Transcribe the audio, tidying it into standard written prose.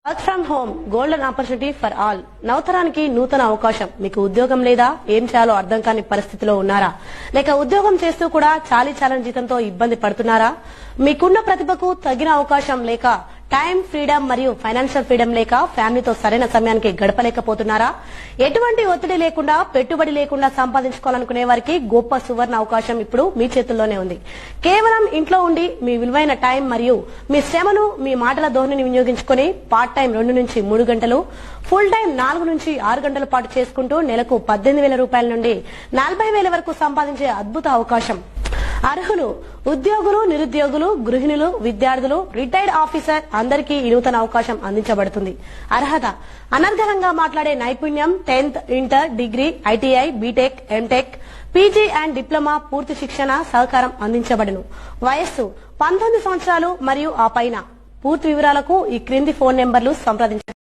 Work from home golden opportunity for all. నవతరానికి నూతన అవకాశం. మీకు ఉద్యోగం లేదా, ఏం చేయాలో అర్థం కాని పరిస్థితిలో ఉన్నారా? లేక ఉద్యోగం చేస్తూ కూడా చాలీచాలని జీతంతో ఇబ్బంది పడుతున్నారా? మీకున్న ప్రతిభకు తగిన అవకాశం లేక, టైం ఫ్రీడమ్ మరియు ఫైనాన్షియల్ ఫ్రీడమ్ లేక ఫ్యామిలీతో సరైన సమయానికి గడపలేకపోతున్నారా? ఎటువంటి ఒత్తిడి లేకుండా, పెట్టుబడి లేకుండా సంపాదించుకోవాలనుకునే వారికి గొప్ప సువర్ణ అవకాశం ఇప్పుడు మీ చేతుల్లోనే ఉంది. కేవలం ఇంట్లో ఉండి మీ విలువైన టైం మరియు మీ శ్రమను, మీ మాటల ధోరణిని వినియోగించుకుని పార్ట్ టైం 2 నుంచి 3 గంటలు, ఫుల్ టైం 4 నుంచి 6 గంటల పాటు చేసుకుంటూ నెలకు 18,000 రూపాయల నుండి 40,000 వరకు సంపాదించే అద్భుత అవకాశం. అర్హులు ఉద్యోగులు, నిరుద్యోగులు, గృహిణులు, విద్యార్థులు, రిటైర్డ్ ఆఫీసర్ అందరికీ ఈ నూతన అవకాశం అందించబడుతుంది. అర్హత: అనర్గళంగా మాట్లాడే నైపుణ్యం, 10th, inter, degree, ITI, BTech, MTech, PG and diploma పూర్తి శిక్షణ, సహకారం అందించబడును. వయస్సు 19 సంవత్సరాలు మరియు ఆ పైన. పూర్తి వివరాలకు ఈ క్రింది ఫోన్ నెంబర్లు సంప్రదించండి.